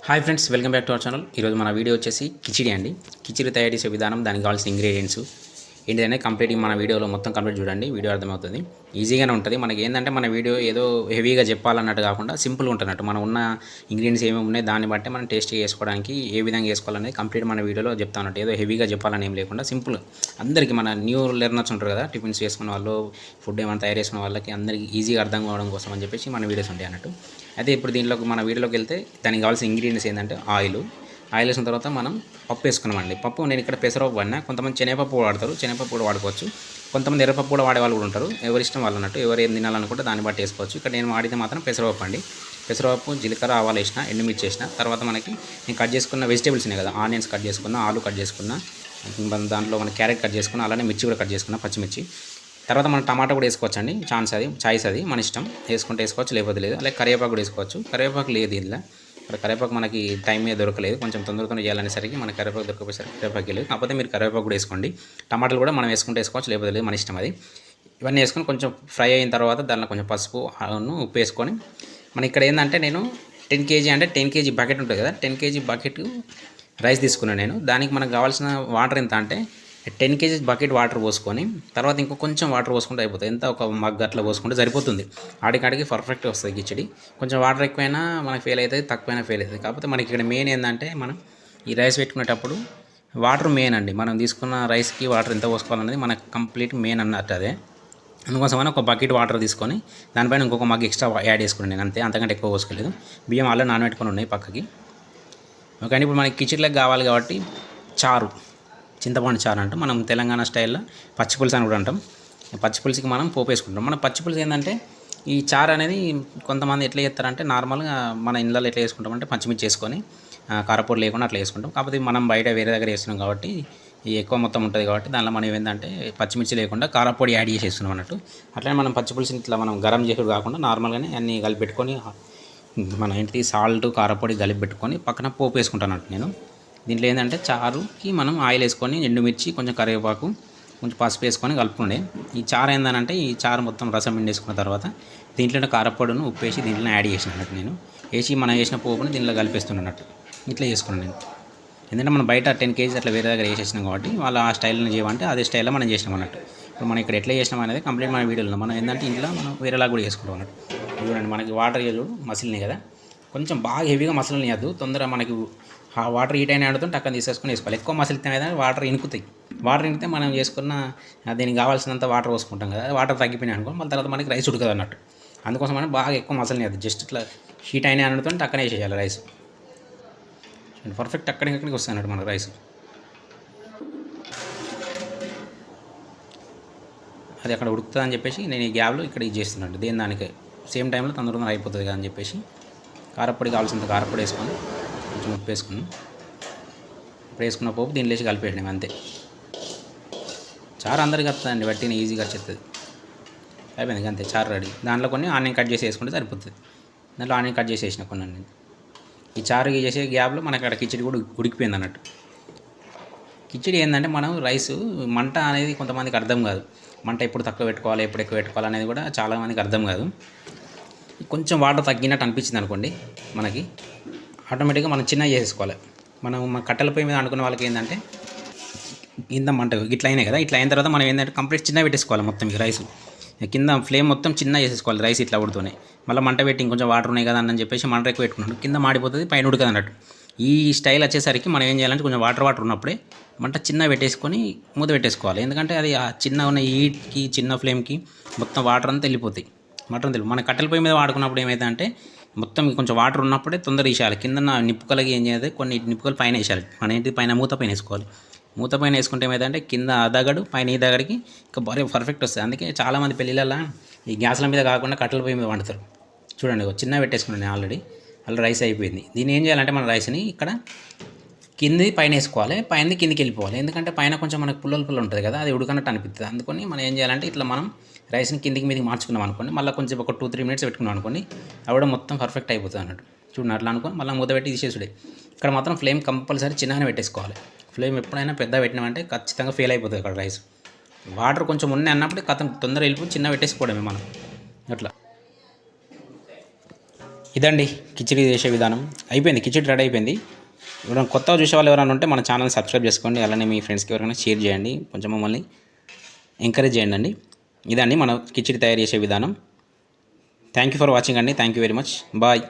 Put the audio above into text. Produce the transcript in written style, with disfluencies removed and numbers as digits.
Hi friends, welcome back to our channel. ఈరోజు మన video వచ్చేసి కిచిడి అండి. కిచిడి తయారు చేసే విధానం, దానికి కావాల్సిన ఇంగ్రీడియంట్స్ ఏంటిదనే కంప్లీట్ మన వీడియోలో మొత్తం కంప్లీట్ చూడండి. వీడియో అర్థమవుతుంది, ఈజీగానే ఉంటుంది. మనకి ఏంటంటే మన వీడియో ఏదో హెవీగా చెప్పాలన్నట్టు కాకుండా సింపుల్గా ఉంటున్నట్టు, మనం ఉన్న ఇంగ్రీడియంట్స్ ఏమేమి ఉన్నాయి దాన్ని బట్టి మనం టేస్ట్ చేసుకోవడానికి ఏ విధంగా చేసుకోవాలనేది కంప్లీట్ మన వీడియోలో చెప్తా ఉన్నట్టు. ఏదో హెవీగా చెప్పాలని ఏం లేకుండా సింపుల్ అందరికీ, మన న్యూ లెర్నర్స్ ఉంటారు కదా, టిఫిన్స్ చేసుకున్న వాళ్ళు, ఫుడ్ ఏమైనా తయారు చేసుకున్న వాళ్ళకి అందరికీ ఈజీగా అర్థం కావడం కోసం అని చెప్పేసి మన వీడియోస్ ఉంటాయి అన్నట్టు. అయితే ఇప్పుడు దీంట్లోకి మన వీడియోలోకి వెళ్తే దానికి కావాల్సిన ఇంగ్రీడియంట్స్ ఏంటంటే ఆయిల్ వేసిన తర్వాత మనం పప్పు వేసుకున్నామండి. పప్పు నేను ఇక్కడ పెసరపప్పు వాడినా, కొంతమంది శనగపప్పు వాడతారు, శనగపప్పు కూడా వాడుకోవచ్చు. కొంతమంది ఎర్రపప్పు కూడా వాడే వాళ్ళు కూడా ఉంటారు. ఎవరి ఇష్టం వాళ్ళు అన్నట్టు, ఎవరు ఏం తినాలనుకుంటే దాన్ని బట్టి వేసుకోవచ్చు. ఇక్కడ నేను వాడితే మాత్రం పెసరపప్పు అండి. పెసరపప్పు, జీలకర్ర, ఆవాలు వేసిన, ఎండుమిర్చి వేసిన తర్వాత మనకి నేను కట్ చేసుకున్న వెజిటేబుల్స్ ఉన్నాయి కదా, ఆనియన్స్ కట్ చేసుకున్న, ఆలు కట్ చేసుకున్న, దాంట్లో మన క్యారెట్ కట్ చేసుకున్న, అలానే మిర్చి కూడా కట్ చేసుకున్న, పచ్చిమిర్చి. తర్వాత మనం టమాటా కూడా వేసుకోవచ్చు అండి. చాయిస్ అది మన ఇష్టం, వేసుకుంటే వేసుకోవచ్చు, లేకపోతే లేదు. అలాగే కరివేపాకు కూడా వేసుకోవచ్చు. కరివేపాకు లేదు ఇలా, ఇక్కడ కరివేపాకు మనకి టైం మీద దొరకలేదు, కొంచెం తొందరగా చేయాలనేసరికి మన కరివేపాకు దొరకపోయేసరికి కరివేపాకు లేదు. కాకపోతే మీరు కరివేపాకు కూడా వేసుకోండి. టమాటాలు కూడా మనం వేసుకుంటే వేసుకోవచ్చు, లేకపోతే లేదు, మన ఇష్టం అది. ఇవన్నీ వేసుకొని కొంచెం ఫ్రై అయిన తర్వాత దానిలో కొంచెం పసుపు, ఉప్పు వేసుకొని, మన ఇక్కడ ఏంటంటే నేను 10 kg అంటే 10 kg బకెట్ ఉంటుంది కదా, 10 kg బకెట్ రైస్ తీసుకున్నాను నేను. దానికి మనకు కావాల్సిన వాటర్ ఎంత అంటే 10 kg బకెట్ వాటర్ పోసుకొని తర్వాత ఇంకో కొంచెం వాటర్ పోసుకుంటే అయిపోతుంది. ఎంత ఒక మగ్ అట్లా పోసుకుంటే సరిపోతుంది. ఆడికాడికి పర్ఫెక్ట్ వస్తుంది కిచడి. కొంచెం వాటర్ ఎక్కువైనా మనకి ఫెయిల్ అవుతుంది, తక్కువైనా ఫెయిల్ అవుతుంది. కాకపోతే మనకి ఇక్కడ మెయిన్ ఏంటంటే మనం ఈ రైస్ పెట్టుకునేటప్పుడు వాటర్ మెయిన్ అండి. మనం తీసుకున్న రైస్కి వాటర్ ఎంత పోసుకోవాలనేది మనకు కంప్లీట్ మెయిన్ అన్నట్టు అదే. అందుకోసమని ఒక బకెట్ వాటర్ తీసుకొని దానిపైన ఇంకొక మగ్ ఎక్స్ట్రా యాడ్ చేసుకున్నాను నేను, అంతే, అంతకంటే ఎక్కువ పోసుకోలేదు. బియ్యం అలా నానబెట్టుకొని ఉన్నాయి పక్కకి. ఓకే, ఇప్పుడు మనకి కిచడిలోకి కావాలి కాబట్టి చారు, చింతపండు చారు అంటాం మనం తెలంగాణ స్టైల్లో, పచ్చిపులుసు అని కూడా అంటాం. పచ్చిపులుసుకి మనం పోపు వేసుకుంటాం. మన పచ్చిపులుసు ఏంటంటే ఈ చారు అనేది కొంతమంది ఎట్లా చేస్తారంటే నార్మల్గా మన ఇళ్ళలో ఎట్లా చేసుకుంటామంటే పచ్చిమిర్చి వేసుకొని కారపొడి లేకుండా అట్లా వేసుకుంటాం. కాకపోతే మనం బయట వేరే దగ్గర వేస్తున్నాం కాబట్టి ఈ ఎక్కువ మొత్తం ఉంటుంది కాబట్టి దానిలో మనం ఏంటంటే పచ్చిమిర్చి లేకుండా కారపొడి యాడ్ చేసేస్తున్నాం అన్నట్టు. అట్లనే మనం పచ్చిపులుసుని ఇట్లా మనం గరం చేసుడు కాకుండా నార్మల్గానే అన్నీ కలిపి పెట్టుకొని, మన ఏంటి సాల్ట్, కారపొడి కలిపి పెట్టుకొని పక్కన పోపు వేసుకుంటాను అన్నట్టు నేను. దీంట్లో ఏంటంటే చారుకి మనం ఆయిల్ వేసుకొని, ఎండుమిర్చి, కొంచెం కరివేపాకు, కొంచెం పసుపు వేసుకొని కలుపుకుండే. ఈ చారు ఏంటంటే ఈ చారు మొత్తం రసం పిండేసుకున్న తర్వాత దీంట్లోనే కారపొడిను, ఉప్పు వేసి దీంట్లో యాడ్ చేసిన అన్నట్టు నేను. వేసి మనం వేసిన పోపుని దీంట్లో కలిపేస్తున్నట్టు ఇట్లా చేసుకున్నాను నేను. ఎందుకంటే మనం బయట 10 kg అట్లా వేరే దగ్గర వేసేసినాం కాబట్టి వాళ్ళు ఆ స్టైల్ని చేయమంటే అదే స్టైల్లో మనం చేసినాం అన్నట్టు. ఇప్పుడు మనం ఇక్కడ ఎట్లా చేసినాం అనేది కంప్లీట్ మన వీడియోలో మనం ఏంటంటే ఇంట్లో మనం వేరేలా కూడా చేసుకుంటాం అన్నట్టు. చూడండి, మనకి వాటర్ చూడు మసిలినాయి కదా, కొంచెం బాగా హెవీగా మసలనియద్దు, తొందరగా మనకి ఆ వాటర్ హీట్ అయిన ఆడుతుంటే అక్కడ తీసేసుకొని వేసుకోవాలి. ఎక్కువ మసిలితే ఏదైనా వాటర్ ఇనుకుతాయి. వాటర్ ఇనికితే మనం చేసుకున్న దీనికి కావాల్సినంత వాటర్ పోసుకుంటాం కదా, వాటర్ తగ్గిపోయినాయి అనుకో మళ్ళీ తర్వాత మనకి రైస్ ఉడకదు అన్నట్టు. అందుకోసం మనం బాగా ఎక్కువ మసలనియద్దు, జస్ట్ ఇట్లా హీట్ అయినా అనుతుంటే అక్కడే వేసేయాలి రైస్. పర్ఫెక్ట్ అక్కడికి వస్తుంది అన్నట్టు మన రైస్. అది అక్కడ ఉడుకుతుంది అని చెప్పేసి నేను ఈ గ్యాప్లో ఇక్కడ ఇది చేస్తున్నాను. దేని దానికి సేమ్ టైంలో తొందరగా అయిపోతుంది కదా అని చెప్పేసి కారపొడి కావాల్సినంత కారపొడి వేసుకొని కొంచెం ఉప్పు వేసుకున్నాం. ఇప్పుడు వేసుకున్న పోపు దీంట్లో వేసి కలిపేసినాం అంతే. చారు అందరికీ వస్తుందండి, బట్టిని ఈజీగా వచ్చేస్తుంది. అయిపోయింది అంతే, చారు రెడీ. దాంట్లో కొన్ని ఆనియన్ కట్ చేసి వేసుకుంటే సరిపోతుంది. దాంట్లో ఆనియన్ కట్ చేసి వేసిన కొన్ని నేను. ఈ చారు చేసే గ్యాప్లో మనకి అక్కడ కిచడి కూడా ఉడికిపోయింది అన్నట్టు. కిచడి ఏంటంటే మనం రైసు మంట అనేది కొంతమందికి అర్థం కాదు. మంట ఎప్పుడు తక్కువ పెట్టుకోవాలి, ఎప్పుడు ఎక్కువ పెట్టుకోవాలి అనేది కూడా చాలామందికి అర్థం కాదు. కొంచెం వాటర్ తగ్గినట్టు అనిపించింది అనుకోండి, మనకి ఆటోమేటిక్గా మనం చిన్నగా చేసేసుకోవాలి. మనం కట్టెల పొయ్యి మీద అనుకున్న వాళ్ళకి ఏంటంటే కింద మంట ఇట్లా అయినాయి కదా, ఇట్లా అయిన తర్వాత మనం ఏంటంటే కంప్లీట్ చిన్న పెట్టేసుకోవాలి. మొత్తం ఈ రైస్ కింద ఫ్లేమ్ మొత్తం చిన్న చేసేసుకోవాలి. రైస్ ఇట్లా ఉడుతూనే మళ్ళీ మంట పెట్టి ఇంకొంచెం వాటర్ ఉన్నాయి కదా అని చెప్పేసి మంట ఎక్కువ పెట్టుకున్నాడు, కింద మాడిపోతుంది, పైన ఉడకదు అన్నట్టు. ఈ స్టైల్ వచ్చేసరికి మనం ఏం చేయాలంటే కొంచెం వాటర్ ఉన్నప్పుడే మంట చిన్న పెట్టేసుకొని మూత పెట్టేసుకోవాలి. ఎందుకంటే అది ఆ చిన్న ఉన్న హీట్కి, చిన్న ఫ్లేమ్కి మొత్తం వాటర్ అంతా వెళ్ళిపోతాయి. మన కట్టెల పొయ్యి మీద వాడుకున్నప్పుడు ఏమైందంటే మొత్తం కొంచెం వాటర్ ఉన్నప్పుడే తొందర వేసేయాలి. కింద నిప్పుకలకి ఏం చేయాలి, కొన్ని నిప్పుకలు పైన వేసేయాలి. మన ఏంటి పైన మూత పైన వేసుకోవాలి. మూత పైన వేసుకుంటే ఏమైందంటే కింద ఆ దగడు, పైన ఈ దగడికి ఇంకా బాగా పర్ఫెక్ట్ వస్తుంది. అందుకే చాలామంది పెళ్ళిళ్ళల్లో ఈ గ్యాస్ల మీద కాకుండా కట్టెల పొయ్యి మీద వండుతారు. చూడండి, చిన్న పెట్టేసుకున్నాను నేను ఆల్రెడీ. అలా రైస్ అయిపోయింది. దీన్ని ఏం చేయాలంటే మన రైస్ని ఇక్కడ కింది పైన వేసుకోవాలి, పైన కిందికి వెళ్ళిపోవాలి. ఎందుకంటే పైన కొంచెం మనకు పుల్లలు ఉంటుంది కదా, అది ఉడకనట్టు అనిపిస్తుంది. అందుకని మనం ఏం చేయాలంటే ఇట్లా మనం రైస్ని కిందికి మీదకి మార్చుకున్నాం అనుకోండి, మళ్ళీ కొంచెం ఒక 2-3 minutes పెట్టుకున్నాం అనుకోండి, అవి కూడా మొత్తం పర్ఫెక్ట్ అయిపోతుంది అన్నట్టు. చూడండి, అట్లా అనుకోని మళ్ళీ మూత పెట్టి తీసేసుడే. ఇక్కడ మాత్రం ఫ్లేమ్ కంపల్సరీ చిన్నగానే పెట్టేసుకోవాలి. ఫ్లేమ్ ఎప్పుడైనా పెద్ద పెట్టినామంటే ఖచ్చితంగా ఫెయిల్ అయిపోతుంది అక్కడ రైస్. వాటర్ కొంచెం ఉన్నాయి అన్నప్పుడు కథం తొందరగా వెళ్ళిపోయి చిన్న పెట్టేసుకోవడమే మనం అట్లా. ఇదండి కిచిడి చేసే విధానం. అయిపోయింది, కిచిడి రెడీ అయిపోయింది. ఎవరైనా కొత్తగా చూసే వాళ్ళు ఎవరైనా ఉంటే మన ఛానల్ సబ్స్క్రైబ్ చేసుకోండి. అలానే మీ ఫ్రెండ్స్కి ఎవరైనా షేర్ చేయండి, కొంచెం మమ్మల్ని ఎంకరేజ్ చేయండి అండి. ఇదండి మన కిచిడి తయారు చేసే విధానం. థ్యాంక్ యూ ఫర్ వాచింగ్ అండి. Thank you very much. Bye.